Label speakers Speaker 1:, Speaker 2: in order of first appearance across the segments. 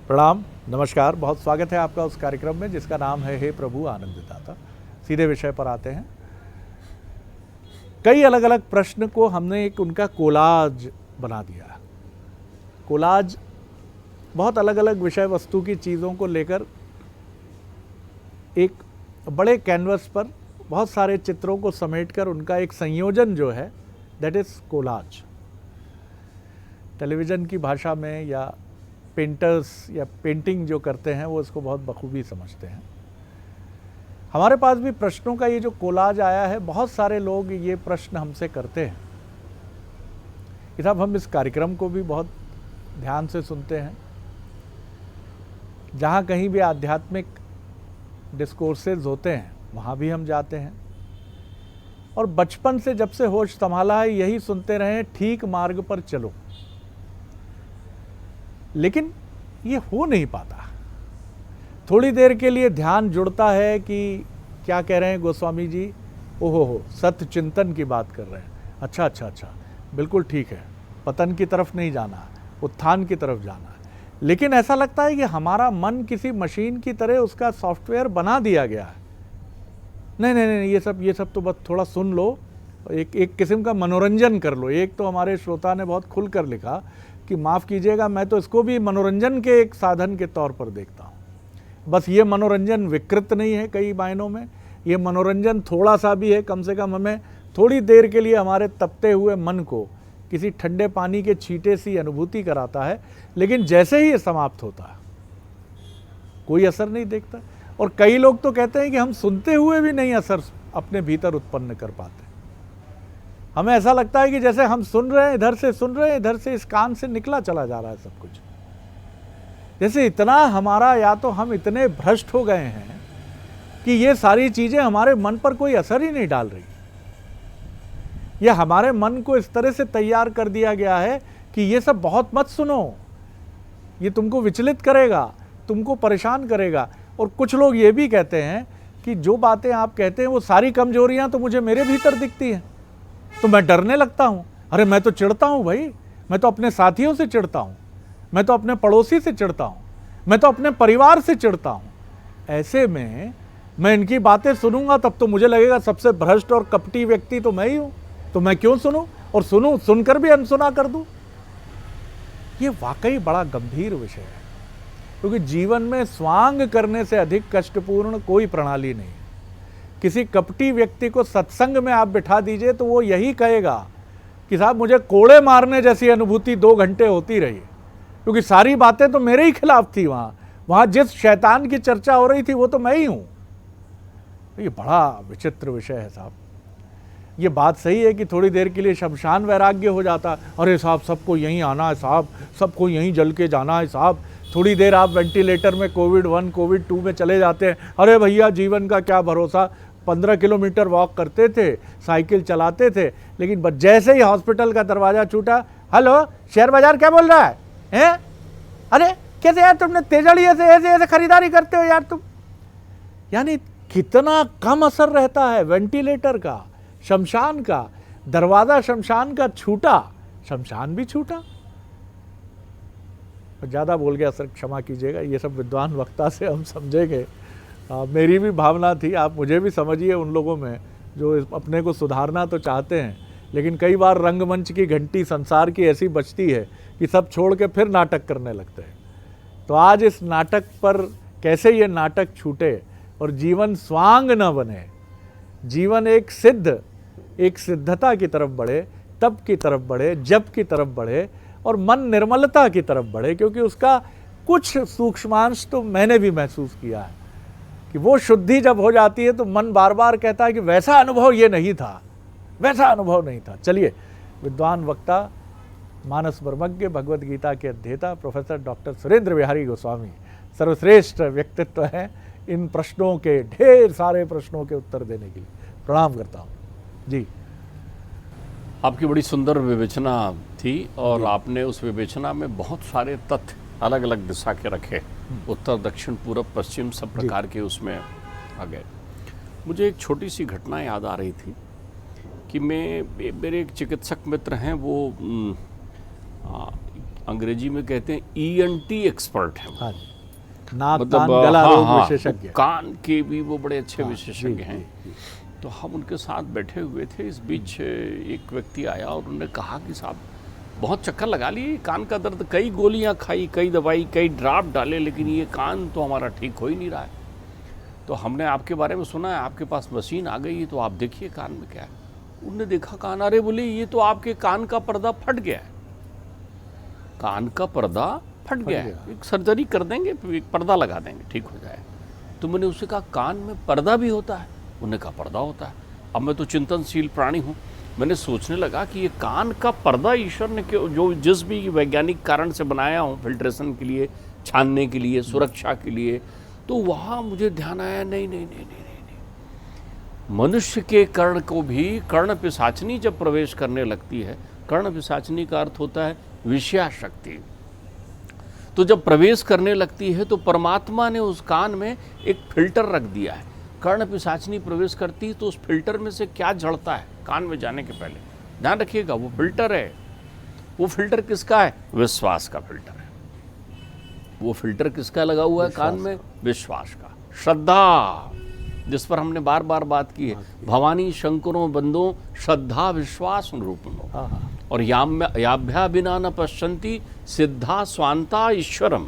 Speaker 1: प्रणाम, नमस्कार। बहुत स्वागत है आपका उस कार्यक्रम में जिसका नाम है हे प्रभु आनंददाता। सीधे विषय पर आते हैं। कई अलग अलग प्रश्न को हमने एक उनका कोलाज बना दिया। कोलाज बहुत अलग अलग विषय वस्तु की चीज़ों को लेकर एक बड़े कैनवस पर बहुत सारे चित्रों को समेटकर उनका एक संयोजन जो है दैट इज़ कोलाज। टेलीविज़न की भाषा में या पेंटर्स या पेंटिंग जो करते हैं वो इसको बहुत बखूबी समझते हैं। हमारे पास भी प्रश्नों का ये जो कोलाज आया है, बहुत सारे लोग ये प्रश्न हमसे करते हैं कि साहब हम इस कार्यक्रम को भी बहुत ध्यान से सुनते हैं, जहाँ कहीं भी आध्यात्मिक डिस्कोर्सेज होते हैं वहाँ भी हम जाते हैं, और बचपन से जब से होश संभाला है यही सुनते रहे, ठीक मार्ग पर चलो। लेकिन ये हो नहीं पाता। थोड़ी देर के लिए ध्यान जुड़ता है कि क्या कह रहे हैं गोस्वामी जी, ओहो हो सत्य चिंतन की बात कर रहे हैं, अच्छा, बिल्कुल ठीक है, पतन की तरफ नहीं जाना, उत्थान की तरफ जाना है। लेकिन ऐसा लगता है कि हमारा मन किसी मशीन की तरह उसका सॉफ्टवेयर बना दिया गया है। नहीं, ये सब तो बस थोड़ा सुन लो, एक किस्म का मनोरंजन कर लो। एक तो हमारे श्रोता ने बहुत खुलकर लिखा कि माफ़ कीजिएगा, मैं तो इसको भी मनोरंजन के एक साधन के तौर पर देखता हूँ। बस ये मनोरंजन विकृत नहीं है कई मायनों में, ये मनोरंजन थोड़ा सा भी है, कम से कम हमें थोड़ी देर के लिए हमारे तपते हुए मन को किसी ठंडे पानी के छींटे सी अनुभूति कराता है। लेकिन जैसे ही ये समाप्त होता है कोई असर नहीं देखता। और कई लोग तो कहते हैं कि हम सुनते हुए भी नहीं असर अपने भीतर उत्पन्न कर पाते। हमें ऐसा लगता है कि जैसे हम सुन रहे हैं, इधर से सुन रहे हैं, इधर से इस कान से निकला चला जा रहा है सब कुछ। जैसे इतना हमारा, या तो हम इतने भ्रष्ट हो गए हैं कि ये सारी चीजें हमारे मन पर कोई असर ही नहीं डाल रही। यह हमारे मन को इस तरह से तैयार कर दिया गया है कि ये सब बहुत मत सुनो, ये तुमको विचलित करेगा, तुमको परेशान करेगा। और कुछ लोग ये भी कहते हैं कि जो बातें आप कहते हैं वो सारी कमजोरियां तो मुझे मेरे भीतर दिखती हैं, तो मैं डरने लगता हूं। अरे मैं तो चिढ़ता हूं भाई, मैं तो अपने साथियों से चिढ़ता हूं, मैं तो अपने पड़ोसी से चिढ़ता हूं, मैं तो अपने परिवार से चिढ़ता हूं। ऐसे में मैं इनकी बातें सुनूंगा तब तो मुझे लगेगा सबसे भ्रष्ट और कपटी व्यक्ति तो मैं ही हूं, तो मैं क्यों सुनूं, और सुनकर भी अनसुना कर दूं। ये वाकई बड़ा गंभीर विषय है, क्योंकि जीवन में स्वांग करने से अधिक कष्टपूर्ण कोई प्रणाली नहीं। किसी कपटी व्यक्ति को सत्संग में आप बिठा दीजिए तो वो यही कहेगा कि साहब मुझे कोड़े मारने जैसी अनुभूति 2 घंटे होती रही, क्योंकि सारी बातें तो मेरे ही खिलाफ थी। वहाँ जिस शैतान की चर्चा हो रही थी वो तो मैं ही हूँ। ये बड़ा विचित्र विषय है साहब। ये बात सही है कि थोड़ी देर के लिए शमशान वैराग्य हो जाता, अरे साहब सबको यहीं आना है साहब, सबको यहीं जल के जाना है साहब। थोड़ी देर आप वेंटिलेटर में कोविड 1 कोविड 2 में चले जाते हैं, अरे भैया जीवन का क्या भरोसा। 15 किलोमीटर वॉक करते थे, साइकिल चलाते थे, लेकिन बस जैसे ही हॉस्पिटल का दरवाजा छूटा, हेलो शेयर बाजार क्या बोल रहा है, हैं? अरे कैसे यार तुमने तेजड़ी ऐसे खरीदारी करते हो यार तुम। यानी कितना कम असर रहता है वेंटिलेटर का, शमशान का दरवाजा, शमशान का छूटा, शमशान भी छूटा। ज़्यादा बोल गया सर, क्षमा कीजिएगा, ये सब विद्वान वक्ता से हम समझेंगे। मेरी भी भावना थी, आप मुझे भी समझिए उन लोगों में जो अपने को सुधारना तो चाहते हैं, लेकिन कई बार रंगमंच की घंटी संसार की ऐसी बजती है कि सब छोड़ के फिर नाटक करने लगते हैं। तो आज इस नाटक पर कैसे ये नाटक छूटे और जीवन स्वांग न बने, जीवन एक सिद्धता की तरफ बढ़े, तप की तरफ बढ़े, जप की तरफ बढ़े, और मन निर्मलता की तरफ बढ़े। क्योंकि उसका कुछ सूक्ष्मांश तो मैंने भी महसूस किया है कि वो शुद्धि जब हो जाती है तो मन बार बार कहता है कि वैसा अनुभव ये नहीं था, वैसा अनुभव नहीं था। चलिए, विद्वान वक्ता, मानस मर्मज्ञ, भगवद गीता के अध्येता प्रोफेसर डॉक्टर सुरेंद्र बिहारी गोस्वामी सर्वश्रेष्ठ व्यक्तित्व हैं इन प्रश्नों के, ढेर सारे प्रश्नों के उत्तर देने के लिए। प्रणाम करता हूँ जी।
Speaker 2: आपकी बड़ी सुंदर विवेचना थी और आपने उस विवेचना में बहुत सारे तथ्य अलग अलग दिशा के रखे, उत्तर दक्षिण पूर्व पश्चिम सब प्रकार के उसमें आ गए। मुझे एक छोटी सी घटना याद आ रही थी कि मेरे एक चिकित्सक मित्र हैं, वो अंग्रेजी में कहते हैं ENT एक्सपर्ट हैं।
Speaker 1: हाँ जी, नाक कान गला रोग विशेषज्ञ,
Speaker 2: कान के भी वो बड़े अच्छे विशेषज्ञ
Speaker 1: जी,
Speaker 2: हैं।
Speaker 1: जी,
Speaker 2: तो हम उनके साथ बैठे हुए थे, इस बीच एक व्यक्ति आया और उन्होंने कहा कि साहब बहुत चक्कर लगा लिए, कान का दर्द, कई गोलियां खाई, कई दवाई, कई ड्राप डाले, लेकिन ये कान तो हमारा ठीक हो ही नहीं रहा है। तो हमने आपके बारे में सुना है, आपके पास मशीन आ गई है, तो आप देखिए कान में क्या है। उनने देखा कान, अरे बोले ये तो आपके कान का पर्दा फट गया है, कान का पर्दा फट गया है, एक सर्जरी कर देंगे, एक पर्दा लगा देंगे, ठीक हो जाए। तो मैंने उससे कहा कान में पर्दा भी होता है? उन्होंने कहा पर्दा होता है। अब मैं तो चिंतनशील प्राणी हूँ, मैंने सोचने लगा कि ये कान का पर्दा ईश्वर ने जो जिस भी वैज्ञानिक कारण से बनाया हूँ, फिल्ट्रेशन के लिए, छानने के लिए, सुरक्षा के लिए, तो वहाँ मुझे ध्यान आया नहीं नहीं नहीं नहीं नहीं, नहीं। मनुष्य के कर्ण को भी कर्ण पिशाचनी जब प्रवेश करने लगती है, कर्ण पिशाचनी का अर्थ होता है विषया शक्ति, तो जब प्रवेश करने लगती है तो परमात्मा ने उस कान में एक फिल्टर रख दिया है। कर्ण पिशाचनी प्रवेश करती तो उस फिल्टर में से क्या झड़ता है कान में जाने के पहले, ध्यान रखिएगा, वो फिल्टर है। वो फिल्टर किसका है? विश्वास का फिल्टर है। वो फिल्टर किसका लगा हुआ है कान में? विश्वास का, श्रद्धा, जिस पर हमने बार बार बात की है। भवानी शंकरों बंदो श्रद्धा विश्वास रूपनो और याभ्या बिना न पश्यन्ति सिद्धा स्वांता ईश्वरम,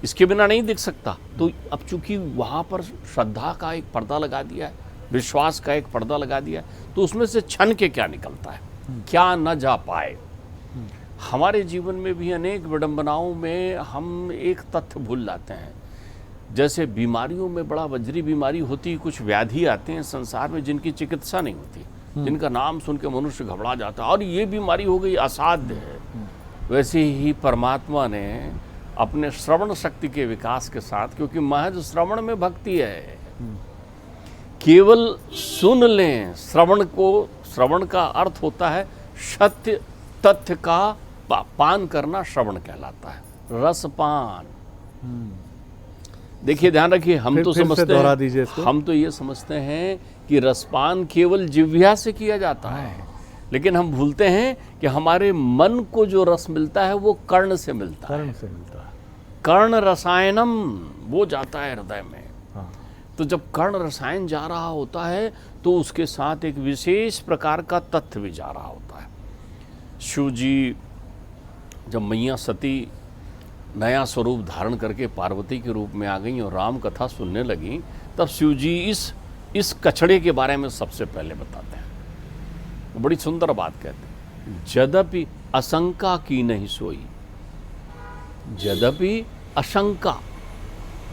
Speaker 2: इसके बिना नहीं दिख सकता। तो अब चूंकि वहाँ पर श्रद्धा का एक पर्दा लगा दिया है, विश्वास का एक पर्दा लगा दिया है, तो उसमें से छन के क्या निकलता है, क्या न जा पाए। हमारे जीवन में भी अनेक विडंबनाओं में हम एक तथ्य भूल जाते हैं। जैसे बीमारियों में बड़ा वज्री बीमारी होती है, कुछ व्याधि आते हैं संसार में जिनकी चिकित्सा नहीं होती, जिनका नाम सुन के मनुष्य घबरा जाता है और ये बीमारी हो गई, असाध्य है। वैसे ही परमात्मा ने अपने श्रवण शक्ति के विकास के साथ, क्योंकि महज श्रवण में भक्ति है, केवल सुन लें श्रवण को, श्रवण का अर्थ होता है सत्य तथ्य का पान करना, श्रवण कहलाता है, रसपान। देखिए ध्यान रखिए, हम तो समझते हैं, हम तो ये समझते हैं कि रसपान केवल जिह्वा से किया जाता है, लेकिन हम भूलते हैं कि हमारे मन को जो रस मिलता है वो कर्ण से मिलता है। कर्ण रसायनम, वो जाता है हृदय में। तो जब कर्ण रसायन जा रहा होता है तो उसके साथ एक विशेष प्रकार का तथ्य भी जा रहा होता है। शिव जी जब मैया सती नया स्वरूप धारण करके पार्वती के रूप में आ गई और राम कथा सुनने लगी, तब शिव जी इस कचड़े के बारे में सबसे पहले बताते हैं। बड़ी सुंदर बात कहते हैं, यद्यपि आशंका की नहीं सोई, यद्यपि आशंका,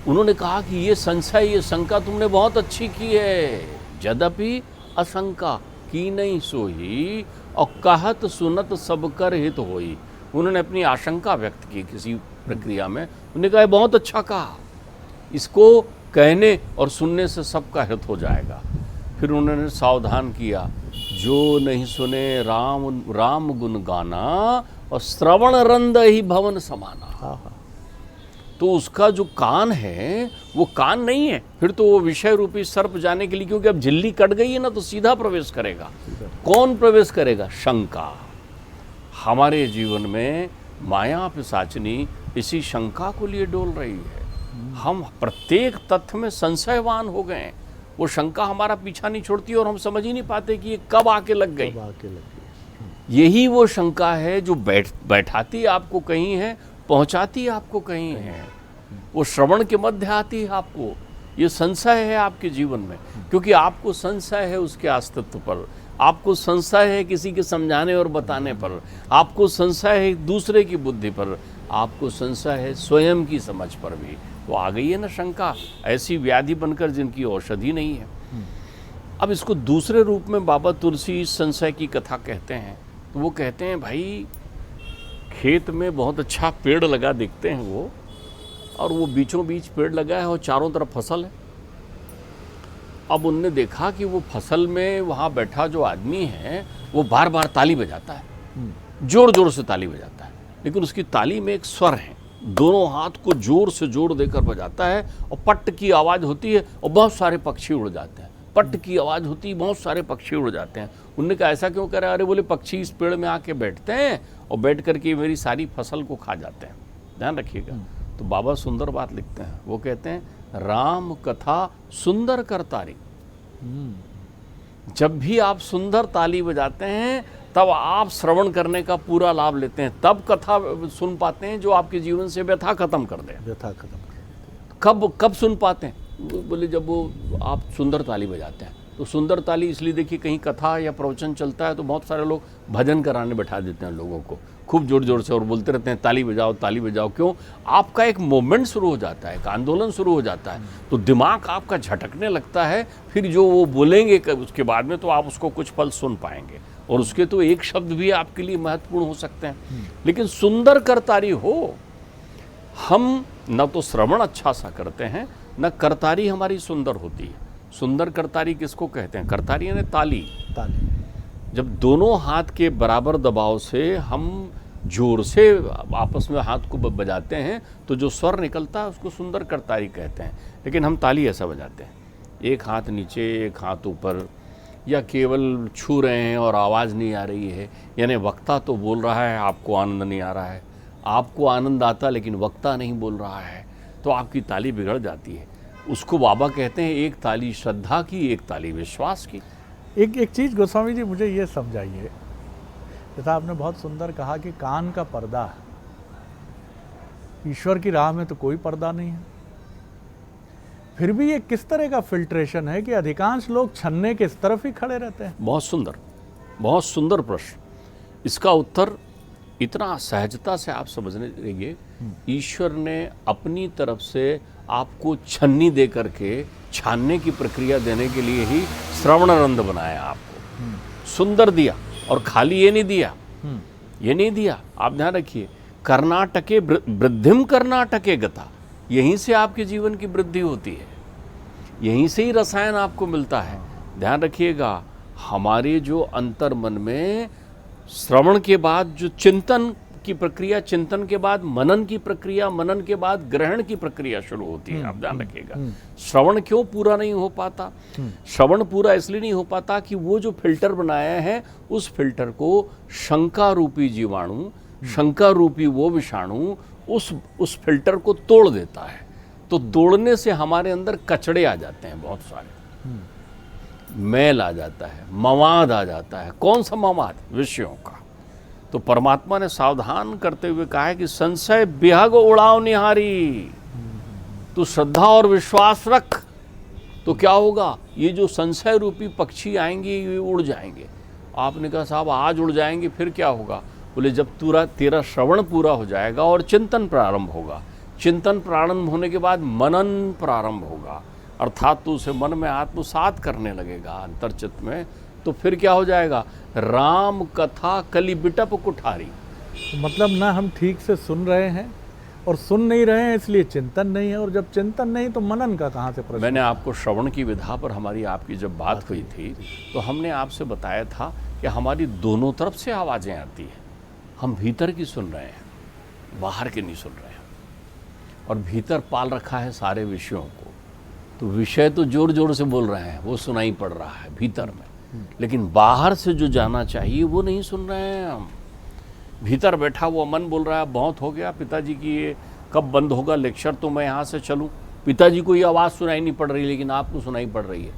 Speaker 2: उन्होंने कहा कि ये संशय, ये शंका तुमने बहुत अच्छी की है, यद्यपि आशंका की नहीं सोई और कहत सुनत सब कर हित होई। उन्होंने अपनी आशंका व्यक्त की किसी प्रक्रिया में, उन्होंने कहा बहुत अच्छा कहा, इसको कहने और सुनने से सबका हित हो जाएगा। फिर उन्होंने सावधान किया, जो नहीं सुने राम गुण गाना और श्रवण रंद ही भवन समाना। तो उसका जो कान है वो कान नहीं है, फिर तो वो विषय रूपी सर्प जाने के लिए, क्योंकि अब झिल्ली कट गई है ना, तो सीधा प्रवेश करेगा। कौन प्रवेश करेगा? शंका। हमारे जीवन में माया पिशाचनी इसी शंका को लिए डोल रही है। हम प्रत्येक तथ्य में संशयवान हो गए, वो शंका हमारा पीछा नहीं छोड़ती और हम समझ ही नहीं पाते कि ये कब आके लग गई। यही वो शंका है जो बैठाती आपको कहीं है, पहुंचाती आपको कहीं है, वो श्रवण के मध्य आती है आपको। ये संशय है आपके जीवन में, क्योंकि आपको संशय है उसके अस्तित्व पर, आपको संशय है किसी के समझाने और बताने पर, आपको संशय है दूसरे की बुद्धि पर, आपको संशय है स्वयं की समझ पर भी। तो आ गई है ना शंका, ऐसी व्याधि बनकर जिनकी औषधि नहीं है। अब इसको दूसरे रूप में बाबा तुलसी इस संशय की कथा कहते हैं। तो वो कहते हैं, भाई खेत में बहुत अच्छा पेड़ लगा दिखते हैं वो, और वो बीचों बीच पेड़ लगा है और चारों तरफ फसल है। अब उनने देखा कि वो फसल में वहाँ बैठा जो आदमी है वो बार बार ताली बजाता है, जोर जोर से ताली बजाता है, लेकिन उसकी ताली में एक स्वर है, दोनों हाथ को जोर से जोर देकर बजाता है और पट्ट की आवाज़ होती है और बहुत सारे पक्षी उड़ जाते हैं। पट की आवाज़ होती, बहुत सारे पक्षी उड़ जाते हैं। उनने कहा ऐसा क्यों करा? अरे बोले पक्षी इस पेड़ में आके बैठते हैं और बैठ करके मेरी सारी फसल को खा जाते हैं, ध्यान रखिएगा। तो बाबा सुंदर बात लिखते हैं, वो कहते हैं राम कथा सुंदर करतारी। जब भी आप सुंदर ताली बजाते हैं तब आप श्रवण करने का पूरा लाभ लेते हैं, तब कथा सुन पाते हैं जो आपके जीवन से व्यथा खत्म कर दे।
Speaker 1: व्यथा खत्म।
Speaker 2: कब सुन पाते हैं? बोले जब वो आप सुंदर ताली बजाते हैं। तो सुंदर ताली इसलिए देखिए, कहीं कथा या प्रवचन चलता है तो बहुत सारे लोग भजन कराने बैठा देते हैं लोगों को खूब जोर जोर से, और बोलते रहते हैं ताली बजाओ ताली बजाओ। क्यों? आपका एक मोमेंट शुरू हो जाता है, एक आंदोलन शुरू हो जाता है, तो दिमाग आपका झटकने लगता है। फिर जो वो बोलेंगे उसके बाद में तो आप उसको कुछ पल सुन पाएंगे, और उसके तो एक शब्द भी आपके लिए महत्वपूर्ण हो सकते हैं। लेकिन सुंदर करतारी हो, हम न तो श्रवण अच्छा सा करते हैं, न करतारी हमारी सुंदर होती है। सुंदर करतारी किसको कहते हैं? करतारी यानी ताली। जब दोनों हाथ के बराबर दबाव से हम जोर से आपस में हाथ को बजाते हैं तो जो स्वर निकलता है उसको सुंदर करतारी कहते हैं। लेकिन हम ताली ऐसा बजाते हैं, एक हाथ नीचे एक हाथ ऊपर, या केवल छू रहे हैं और आवाज़ नहीं आ रही है, यानी वक्ता तो बोल रहा है, आपको आनंद नहीं आ रहा है, आपको आनंद आता लेकिन वक्ता नहीं बोल रहा है, तो आपकी ताली बिगड़ जाती है। उसको बाबा कहते हैं एक ताली श्रद्धा की, एक ताली विश्वास की।
Speaker 1: एक चीज़ गोस्वामी जी मुझे ये समझाइए, जैसा आपने बहुत सुंदर कहा कि कान का पर्दा, ईश्वर की राह में तो कोई पर्दा नहीं है, फिर भी ये किस तरह का फिल्ट्रेशन है कि अधिकांश लोग छन्ने के इस तरफ ही खड़े रहते हैं?
Speaker 2: बहुत सुंदर प्रश्न। इसका उत्तर इतना सहजता से आप समझने देंगे। ईश्वर ने अपनी तरफ से आपको छन्नी दे करके छानने की प्रक्रिया देने के लिए ही श्रवण रंध बनाया, आपको सुंदर दिया। और खाली ये नहीं दिया, आप ध्यान रखिए, कर्नाटके वृद्धिम कर्नाटके गता, यहीं से आपके जीवन की वृद्धि होती है, यहीं से ही रसायन आपको मिलता है। ध्यान रखिएगा, हमारे जो अंतर मन में श्रवण के बाद जो चिंतन की प्रक्रिया, चिंतन के बाद मनन की प्रक्रिया, मनन के बाद ग्रहण की प्रक्रिया शुरू होती है। आप ध्यान रखिएगा, श्रवण क्यों पूरा नहीं हो पाता? श्रवण पूरा इसलिए नहीं हो पाता कि वो जो फिल्टर बनाया है उस फिल्टर को शंका रूपी जीवाणु, शंका रूपी वो विषाणु उस फिल्टर को तोड़ देता है। तो तोड़ने से हमारे अंदर कचड़े आ जाते हैं, बहुत सारे मैल आ जाता है, मवाद आ जाता है। कौन सा मवाद? विषयों का। तो परमात्मा ने सावधान करते हुए कहा है कि संशय बिहग उड़ाव निहारी, तू श्रद्धा और विश्वास रख, तो क्या होगा? ये जो संशय रूपी पक्षी आएंगे ये उड़ जाएंगे। आपने कहा साहब आज उड़ जाएंगे फिर क्या होगा? बोले जब तेरा श्रवण पूरा हो जाएगा और चिंतन प्रारंभ होगा, चिंतन प्रारंभ होने के बाद मनन प्रारंभ होगा, अर्थात तो उसे मन में आत्मसात करने लगेगा अंतर्चित्त में, तो फिर क्या हो जाएगा? राम कथा कली बिटप कुठारी।
Speaker 1: मतलब ना हम ठीक से सुन रहे हैं और सुन नहीं रहे हैं, इसलिए चिंतन नहीं है, और जब चिंतन नहीं तो मनन का कहाँ से प्रश्न?
Speaker 2: मैंने आपको श्रवण की विधा पर हमारी आपकी जब बात हुई थी तो हमने आपसे बताया था कि हमारी दोनों तरफ से आवाज़ें आती हैं। हम भीतर की सुन रहे हैं, बाहर की नहीं सुन रहे हैं, और भीतर पाल रखा है सारे विषयों को। तो विषय तो जोर जोर से बोल रहे हैं, वो सुनाई पड़ रहा है भीतर में, लेकिन बाहर से जो जाना चाहिए वो नहीं सुन रहे हैं हम। भीतर बैठा हुआ मन बोल रहा है बहुत हो गया पिताजी की, ये कब बंद होगा लेक्चर, तो मैं यहाँ से चलूँ। पिताजी को ये आवाज़ सुनाई नहीं पड़ रही, लेकिन आपको सुनाई पड़ रही है।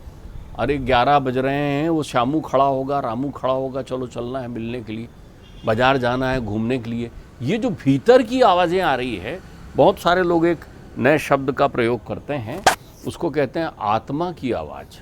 Speaker 2: अरे 11 बज रहे हैं, वो श्यामू खड़ा होगा, रामू खड़ा होगा, चलो चलना है मिलने के लिए, बाजार जाना है घूमने के लिए। ये जो भीतर की आवाज़ें आ रही है, बहुत सारे लोग एक नए शब्द का प्रयोग करते हैं, उसको कहते हैं आत्मा की आवाज़।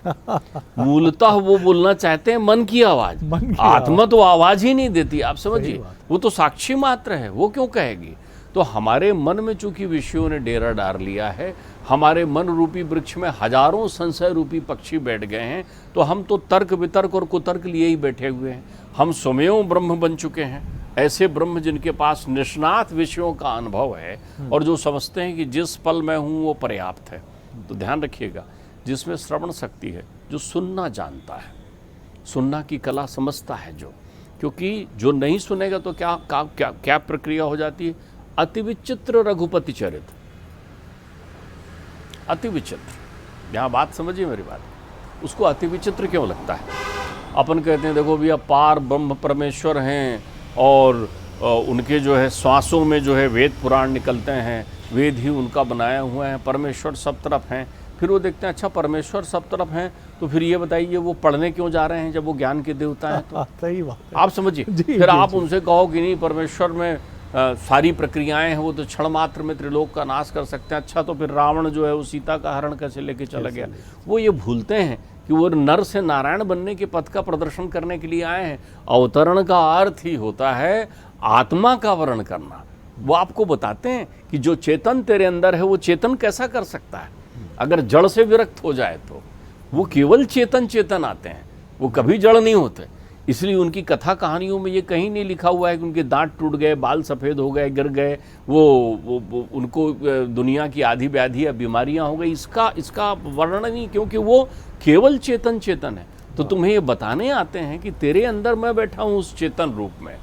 Speaker 2: मूलतः वो बोलना चाहते हैं मन की आवाज़। आत्मा तो आवाज़ ही नहीं देती, आप समझिए, वो तो साक्षी मात्र है, वो क्यों कहेगी? तो हमारे मन में चूंकि विषयों ने डेरा डाल लिया है, हमारे मन रूपी वृक्ष में हजारों संशय रूपी पक्षी बैठ गए हैं, तो हम तो तर्क वितर्क और कुतर्क लिए ही बैठे हुए हैं। हम स्वयं ब्रह्म बन चुके हैं, ऐसे ब्रह्म जिनके पास निष्णात विषयों का अनुभव है और जो समझते हैं कि जिस पल मैं हूँ वो पर्याप्त है। तो ध्यान रखिएगा, जिसमें श्रवण शक्ति है, जो सुनना जानता है, सुनना की कला समझता है, जो, क्योंकि जो नहीं सुनेगा तो क्या प्रक्रिया हो जाती है? अति विचित्र रघुपति चरित, अति विचित्र। यहाँ बात समझिए मेरी बात, उसको अति विचित्र क्यों लगता है? अपन कहते हैं देखो भैया पार ब्रह्म परमेश्वर हैं और उनके जो है श्वासों में जो है वेद पुराण निकलते हैं, वेद ही उनका बनाया हुआ है, परमेश्वर सब तरफ हैं। फिर वो देखते हैं अच्छा परमेश्वर सब तरफ हैं, तो फिर ये बताइए वो पढ़ने क्यों जा रहे हैं जब वो ज्ञान के देवता हैं? तो
Speaker 1: सही बात है।
Speaker 2: आप समझिए, फिर आप उनसे कहो कि नहीं परमेश्वर में सारी प्रक्रियाएं हैं, वो तो क्षण मात्र में त्रिलोक का नाश कर सकते हैं। अच्छा तो फिर रावण जो है वो सीता का हरण कैसे लेके चला गया? वो ये भूलते हैं कि वो नर से नारायण बनने के पथ का प्रदर्शन करने के लिए आए हैं। अवतरण का अर्थ ही होता है आत्मा का वर्ण करना। वो आपको बताते हैं कि जो चेतन तेरे अंदर है वो चेतन कैसा कर सकता है। अगर जड़ से विरक्त हो जाए तो वो केवल चेतन चेतन आते हैं, वो कभी जड़ नहीं होते। इसलिए उनकी कथा कहानियों में ये कहीं नहीं लिखा हुआ है कि उनके दांत टूट गए, बाल सफ़ेद हो गए, गिर गए, वो उनको दुनिया की आधी व्याधि या बीमारियां हो गई। इसका वर्णन नहीं, क्योंकि वो केवल चेतन चेतन है। तो तुम्हें ये बताने आते हैं कि तेरे अंदर मैं बैठा हूँ उस चेतन रूप में,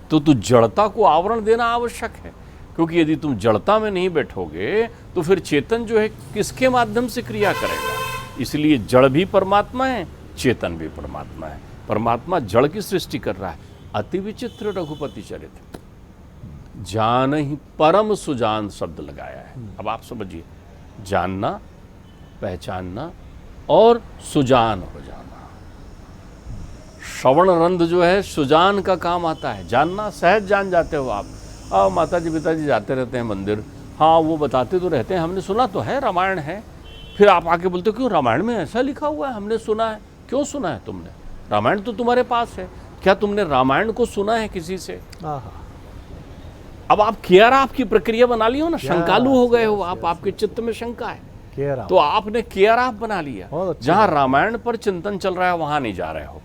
Speaker 2: तो तू जड़ता को आवरण देना आवश्यक है। क्योंकि यदि तुम जड़ता में नहीं बैठोगे तो फिर चेतन जो है किसके माध्यम से क्रिया करेगा? इसलिए जड़ भी परमात्मा है, चेतन भी परमात्मा है। परमात्मा जड़ की सृष्टि कर रहा है। अति विचित्र रघुपति चरित्र, जान ही परम सुजान शब्द लगाया है। अब आप समझिए, जानना, पहचानना और सुजान हो जाना। श्रवण रंध जो है सुजान का काम आता है। जानना सहज जान जाते हो आप। माता जी पिताजी जाते रहते हैं मंदिर, हाँ वो बताते तो रहते हैं, हमने सुना तो है रामायण है। फिर आप आके बोलते हो क्यों रामायण में ऐसा लिखा हुआ है, हमने सुना है। क्यों सुना है तुमने? रामायण तो तुम्हारे पास है, क्या तुमने रामायण को सुना है किसी से? अब आप केयर आपकी प्रक्रिया बना ली हो ना, शंकालु हो गए हो आप, आपके चित्त में शंका है तो आपने केयर आप बना लिया। जहां रामायण पर चिंतन चल रहा है वहां नहीं जा रहे हो,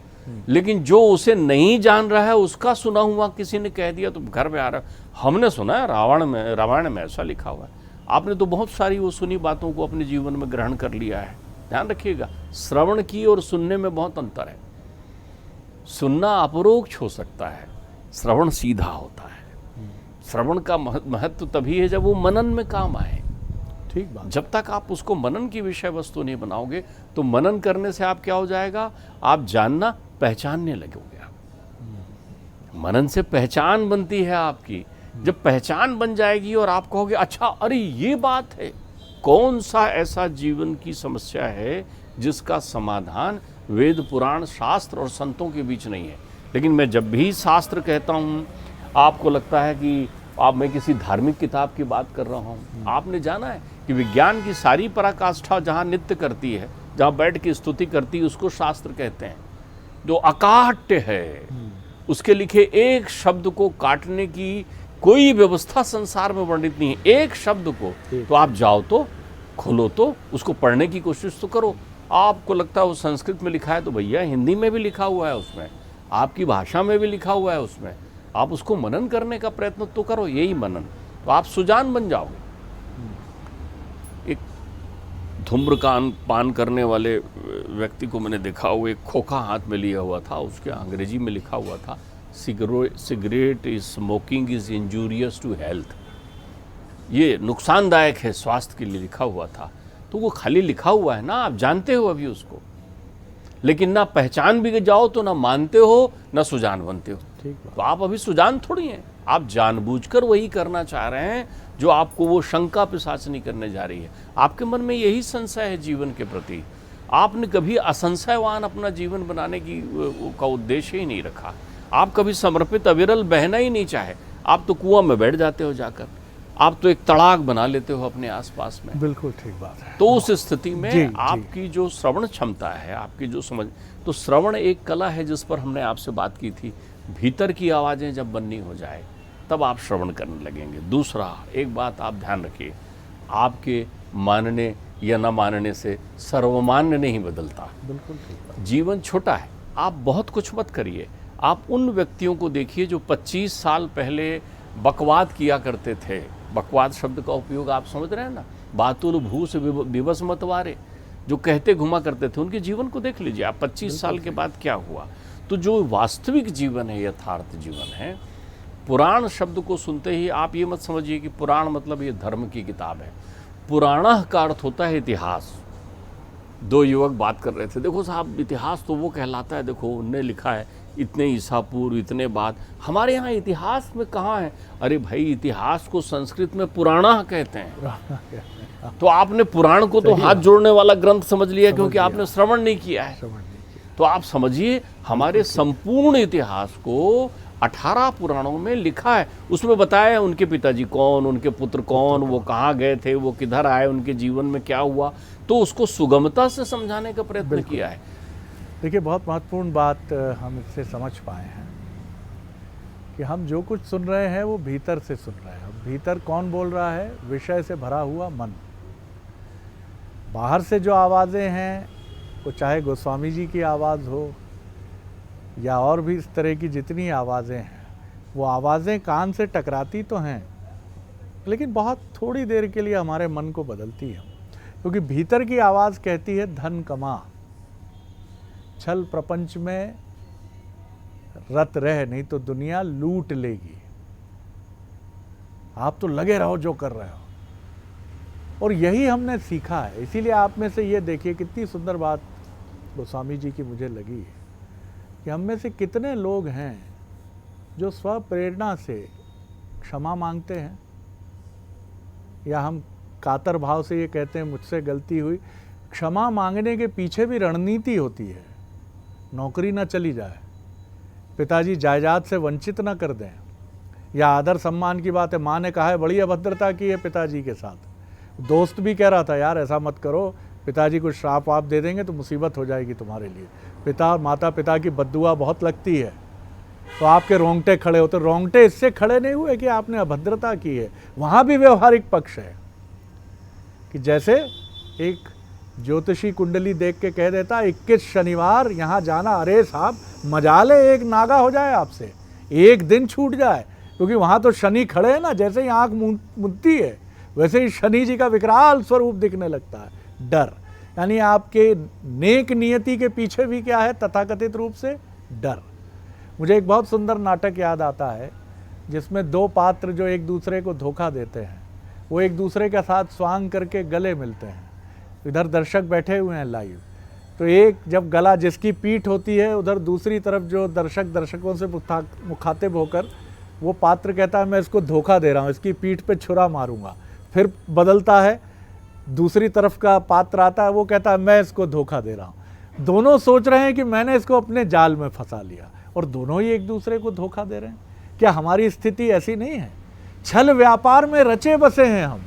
Speaker 2: लेकिन जो उसे नहीं जान रहा है उसका सुना हुआ किसी ने कह दिया तो घर में आ रहा है हमने सुना है रामायण में ऐसा लिखा हुआ है। आपने तो बहुत सारी वो सुनी बातों को अपने जीवन में ग्रहण कर लिया है। ध्यान रखिएगा, श्रवण की और सुनने में बहुत अंतर है। सुनना अपरोक्ष हो सकता है, श्रवण सीधा होता है। श्रवण का महत्व तभी है जब वो मनन में काम आए।
Speaker 1: ठीक बात।
Speaker 2: जब तक आप उसको मनन की विषय वस्तु नहीं बनाओगे तो मनन करने से आप क्या हो जाएगा, आप जानना पहचानने लगोगे। मनन से पहचान बनती है आपकी। जब पहचान बन जाएगी और आप कहोगे अच्छा अरे ये बात है, कौन सा ऐसा जीवन की समस्या है जिसका समाधान वेद पुराण शास्त्र और संतों के बीच नहीं है। लेकिन मैं जब भी शास्त्र कहता हूँ आपको लगता है कि मैं किसी धार्मिक किताब की बात कर रहा हूँ। आपने जाना है कि विज्ञान की सारी पराकाष्ठा जहाँ नृत्य करती है, जहाँ बैठ के स्तुति करती है, उसको शास्त्र कहते हैं। जो अकाट्य है, उसके लिखे एक शब्द को काटने की कोई व्यवस्था संसार में वर्णित नहीं है। एक शब्द को तो आप जाओ तो खोलो तो उसको पढ़ने की कोशिश तो करो। आपको लगता है वो संस्कृत में लिखा है, तो भैया हिंदी में भी लिखा हुआ है, उसमें आपकी भाषा में भी लिखा हुआ है, उसमें आप उसको मनन करने का प्रयत्न तो करो। यही मनन, तो आप सुजान बन जाओगे। एक धूम्रपान पान करने वाले व्यक्ति को मैंने देखा, वो एक खोखा हाथ में लिया हुआ था, उसके अंग्रेजी में लिखा हुआ था cigarette is smoking is injurious to health. ये नुकसानदायक है स्वास्थ्य के लिए लिखा हुआ था। तो वो खाली लिखा हुआ है ना, आप जानते हो अभी उसको, लेकिन ना पहचान भी जाओ तो ना मानते हो ना सुजान बनते हो। तो आप अभी सुजान थोड़ी हैं, आप जानबूझकर वही करना चाह रहे हैं जो आपको वो शंका पिशाचनी करने जा रही है। आपके मन में यही संशय है जीवन के प्रति। आपने कभी असंशयवान अपना जीवन बनाने की का उद्देश्य ही नहीं रखा। आप कभी समर्पित अविरल बहना ही नहीं चाहे। आप तो कुआं में बैठ जाते हो जाकर, आप तो एक तड़ाक बना लेते हो अपने आसपास में।
Speaker 1: बिल्कुल ठीक बात है।
Speaker 2: तो उस स्थिति में आपकी जो श्रवण क्षमता है, आपकी जो समझ, तो श्रवण एक कला है जिस पर हमने आपसे बात की थी। भीतर की आवाज़ें जब बननी हो जाए तब आप श्रवण करने लगेंगे। दूसरा, एक बात आप ध्यान रखिए, आपके मानने या न मानने से सर्वमान्य नहीं बदलता।
Speaker 1: बिल्कुल ठीक।
Speaker 2: जीवन छोटा है, आप बहुत कुछ मत करिए। आप उन व्यक्तियों को देखिए जो 25 साल पहले बकवाद किया करते थे। बकवाद शब्द का उपयोग आप समझ रहे हैं ना, बातुल भूस विवश मतवारे, जो कहते घुमा करते थे, उनके जीवन को देख लीजिए आप। 25 साल के बाद क्या हुआ। तो जो वास्तविक जीवन है, यथार्थ जीवन है, पुराण शब्द को सुनते ही आप ये मत समझिए कि पुराण मतलब ये धर्म की किताब है। पुराण का अर्थ होता है इतिहास। दो युवक बात कर रहे थे, देखो साहब इतिहास तो वो कहलाता है, देखो उनने लिखा है इतने ईसा पूर्व इतने बाद, हमारे यहाँ इतिहास में कहाँ है। अरे भाई इतिहास को संस्कृत में पुराणा कहते हैं। तो आपने पुराण को तो हाथ जोड़ने वाला ग्रंथ समझ लिया क्योंकि आपने श्रवण नहीं किया है। तो आप समझिए हमारे संपूर्ण इतिहास को 18 पुराणों में लिखा है, उसमें बताया है उनके पिताजी कौन, उनके पुत्र कौन, वो कहाँ गए थे, वो किधर आए, उनके जीवन में क्या हुआ, तो उसको सुगमता से समझाने का प्रयत्न किया है।
Speaker 1: देखिए बहुत महत्वपूर्ण बात हम इससे समझ पाए हैं कि हम जो कुछ सुन रहे हैं वो भीतर से सुन रहे हैं। भीतर कौन बोल रहा है? विषय से भरा हुआ मन। बाहर से जो आवाज़ें हैं वो चाहे गोस्वामी जी की आवाज़ हो या और भी इस तरह की जितनी आवाज़ें हैं, वो आवाज़ें कान से टकराती तो हैं लेकिन बहुत थोड़ी देर के लिए हमारे मन को बदलती है। क्योंकि भीतर की आवाज़ कहती है धन कमा, छल प्रपंच में रत रह, नहीं तो दुनिया लूट लेगी। आप तो लगे रहो जो कर रहे हो। और यही हमने सीखा है। इसीलिए आप में से ये देखिए कितनी सुंदर बात गोस्वामी जी की मुझे लगी कि हम में से कितने लोग हैं जो स्व प्रेरणा से क्षमा मांगते हैं, या हम कातर भाव से ये कहते हैं मुझसे गलती हुई। क्षमा मांगने के पीछे भी रणनीति होती है। नौकरी ना चली जाए, पिताजी जायदाद से वंचित ना कर दें, या आदर सम्मान की बात है, माँ ने कहा है बड़ी अभद्रता की है पिताजी के साथ। दोस्त भी कह रहा था यार ऐसा मत करो, पिताजी को श्राप आप दे देंगे तो मुसीबत हो जाएगी तुम्हारे लिए, पिता माता पिता की बद्दुआ बहुत लगती है। तो आपके रोंगटे खड़े होते। रोंगटे इससे खड़े नहीं हुए कि आपने अभद्रता की है, वहाँ भी व्यवहारिक पक्ष है कि जैसे एक ज्योतिषी कुंडली देख के कह देता 21 शनिवार यहाँ जाना, अरे साहब मजाले एक नागा हो जाए आपसे, एक दिन छूट जाए, क्योंकि वहाँ तो शनि खड़े हैं ना। जैसे ही आँख मुदती है वैसे ही शनि जी का विकराल स्वरूप दिखने लगता है। डर, यानी आपके नेक नियति के पीछे भी क्या है? तथाकथित रूप से डर। मुझे एक बहुत सुंदर नाटक याद आता है जिसमें दो पात्र जो एक दूसरे को धोखा देते हैं, वो एक दूसरे के साथ स्वांग करके गले मिलते हैं। इधर दर्शक बैठे हुए हैं लाइव, तो एक जब गला जिसकी पीठ होती है, उधर दूसरी तरफ जो दर्शकों से मुखातिब होकर वो पात्र कहता है मैं इसको धोखा दे रहा हूँ, इसकी पीठ पे छुरा मारूंगा। फिर बदलता है, दूसरी तरफ का पात्र आता है, वो कहता है मैं इसको धोखा दे रहा हूँ। दोनों सोच रहे हैं कि मैंने इसको अपने जाल में फंसा लिया, और दोनों ही एक दूसरे को धोखा दे रहे हैं। क्या हमारी स्थिति ऐसी नहीं है? छल व्यापार में रचे बसे हैं हम।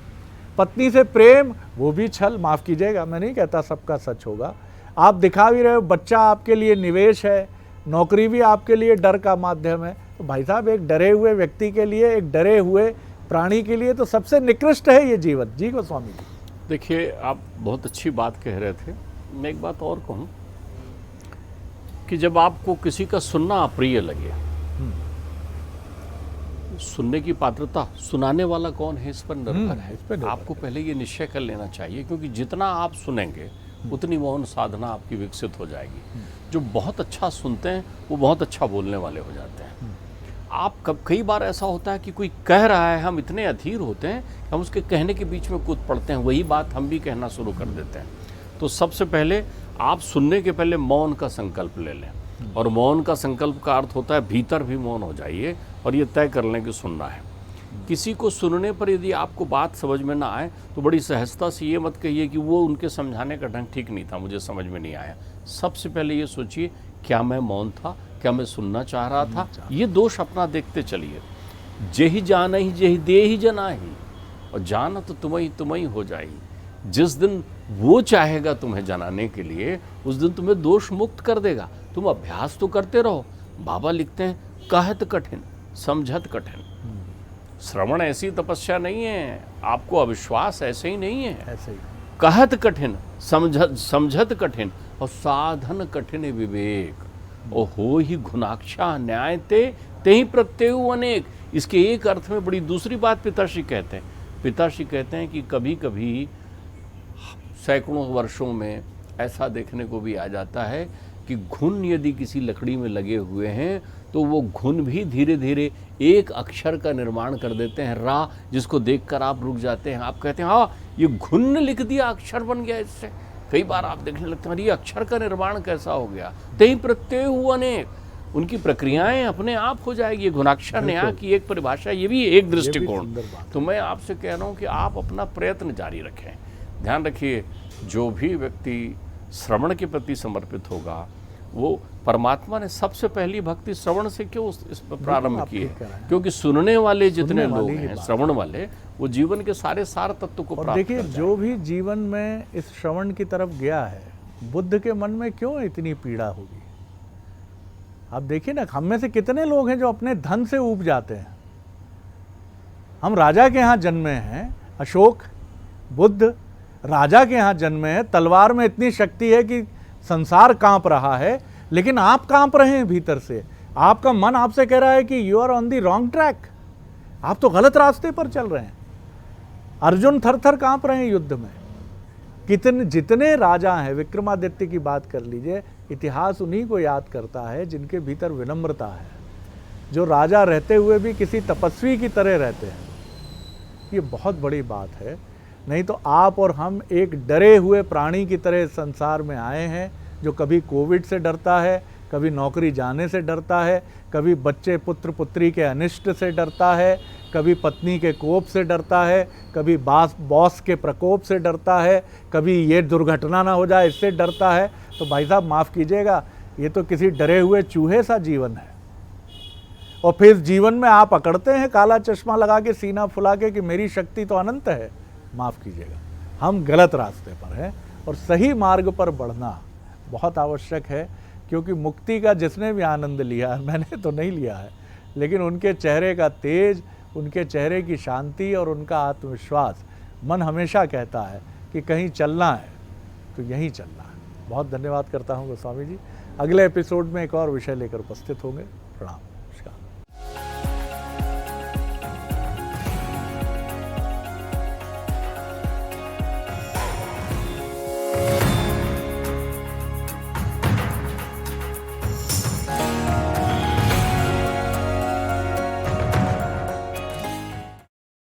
Speaker 1: पत्नी से प्रेम, वो भी छल। माफ़ कीजिएगा, मैं नहीं कहता सबका सच होगा। आप दिखा भी रहे हो, बच्चा आपके लिए निवेश है, नौकरी भी आपके लिए डर का माध्यम है। तो भाई साहब एक डरे हुए व्यक्ति के लिए, एक डरे हुए प्राणी के लिए तो सबसे निकृष्ट है ये जीवन। जी गोस्वामी जी।
Speaker 2: देखिए आप बहुत अच्छी बात कह रहे थे। मैं एक बात और कहूँ कि जब आपको किसी का सुनना अप्रिय लगे, सुनने की पात्रता, सुनाने वाला कौन है इस पर निर्भर है। आपको पहले ये निश्चय कर लेना चाहिए, क्योंकि जितना आप सुनेंगे उतनी मौन साधना आपकी विकसित हो जाएगी। जो बहुत अच्छा सुनते हैं वो बहुत अच्छा बोलने वाले हो जाते हैं। आप कई बार ऐसा होता है कि कोई कह रहा है, हम इतने अधीर होते हैं कि हम उसके कहने के बीच में कूद पड़ते हैं, वही बात हम भी कहना शुरू कर देते हैं। तो सबसे पहले आप सुनने के पहले मौन का संकल्प ले लें, और मौन का संकल्प का अर्थ होता है भीतर भी मौन हो जाइए और ये तय कर लें कि सुनना है। किसी को सुनने पर यदि आपको बात समझ में ना आए तो बड़ी सहजता से ये मत कहिए कि वो उनके समझाने का ढंग ठीक नहीं था, मुझे समझ में नहीं आया। सबसे पहले ये सोचिए, क्या मैं मौन था, क्या मैं सुनना चाह रहा था? ये दोष अपना देखते चलिए। जेहि जाना ही जेहि दे ही जना ही, और जाना तो तुम्हें हो जाएगी। जिस दिन वो चाहेगा तुम्हें जनाने के लिए, उस दिन तुम्हें दोष मुक्त कर देगा। तुम अभ्यास तो करते रहो। बाबा लिखते हैं, कहत कठिन समझत कठिन। श्रवण ऐसी तपस्या नहीं है, आपको अविश्वास ऐसे ही नहीं है,
Speaker 1: ऐसे ही।
Speaker 2: कहत कठिन समझत कठिन, और साधन कठिन विवेक। ओ हो ही घुनाक्षा न्याय ते ही प्रत्ययु अनेक। इसके एक अर्थ में बड़ी दूसरी बात पिताश्री कहते हैं। पिताश्री कहते हैं कि कभी कभी सैकड़ों वर्षों में ऐसा देखने को भी आ जाता है कि घुन यदि किसी लकड़ी में लगे हुए हैं तो वो घुन भी धीरे धीरे एक अक्षर का निर्माण कर देते हैं, रा, जिसको देखकर आप रुक जाते हैं। आप कहते हैं हाँ ये घुन ने लिख दिया, अक्षर बन गया इससे। कई बार आप देखने लगते हैं अरे ये अक्षर का निर्माण कैसा हो गया, तेहि प्रत्यय हुआ अनेक, उनकी प्रक्रियाएं अपने आप हो जाएगी। ये गुणाक्षर न्याय की एक परिभाषा, ये भी एक दृष्टिकोण।
Speaker 1: सुंदर बात।
Speaker 2: तो मैं आपसे कह रहा हूं कि आप अपना प्रयत्न जारी रखें। ध्यान रखिए, जो भी व्यक्ति श्रवण के प्रति समर्पित होगा, वो परमात्मा ने सबसे पहली भक्ति श्रवण से क्यों इस पर प्रारंभ
Speaker 1: आप
Speaker 2: की
Speaker 1: ठीक
Speaker 2: है,
Speaker 1: कह रहे हैं।
Speaker 2: क्योंकि सुनने वाले जितने
Speaker 1: सुनने
Speaker 2: लोग
Speaker 1: वाली ही
Speaker 2: हैं,
Speaker 1: बात।
Speaker 2: श्रवण वाले, वो जीवन के सारे सार तत्व को
Speaker 1: और
Speaker 2: प्राप्त
Speaker 1: देखिए,
Speaker 2: कर
Speaker 1: जो भी जीवन में इस श्रवण की तरफ गया है, बुद्ध के मन में क्यों इतनी पीड़ा होगी? आप देखिए ना, हम में से कितने लोग हैं जो अपने धन से ऊब जाते हैं। हम राजा के यहाँ जन्मे हैं, अशोक बुद्ध राजा के यहाँ जन्मे हैं, तलवार में इतनी शक्ति है कि संसार कांप रहा है, लेकिन आप कांप रहे हैं भीतर से। आपका मन आपसे कह रहा है कि you are on the wrong track, आप तो गलत रास्ते पर चल रहे हैं। अर्जुन थर थर कांप रहे हैं युद्ध में। जितने राजा हैं, विक्रमादित्य की बात कर लीजिए, इतिहास उन्हीं को याद करता है जिनके भीतर विनम्रता है, जो राजा रहते हुए भी किसी तपस्वी की तरह रहते हैं। ये बहुत बड़ी बात है। नहीं तो आप और हम एक डरे हुए प्राणी की तरह संसार में आए हैं, जो कभी कोविड से डरता है, कभी नौकरी जाने से डरता है, कभी बच्चे पुत्र पुत्री के अनिष्ट से डरता है, कभी पत्नी के कोप से डरता है, कभी बॉस के प्रकोप से डरता है, कभी ये दुर्घटना ना हो जाए इससे डरता है। तो भाई साहब माफ़ कीजिएगा, ये तो किसी डरे हुए चूहे सा जीवन है। और फिर जीवन में आप अकड़ते हैं काला चश्मा लगा के, सीना फुला के कि मेरी शक्ति तो अनंत है। माफ़ कीजिएगा, हम गलत रास्ते पर हैं और सही मार्ग पर बढ़ना बहुत आवश्यक है। क्योंकि मुक्ति का जिसने भी आनंद लिया है, मैंने तो नहीं लिया है, लेकिन उनके चेहरे का तेज, उनके चेहरे की शांति और उनका आत्मविश्वास, मन हमेशा कहता है कि कहीं चलना है तो यहीं चलना है। बहुत धन्यवाद करता हूँ गोस्वामी जी। अगले एपिसोड में एक और विषय लेकर उपस्थित होंगे। प्रणाम।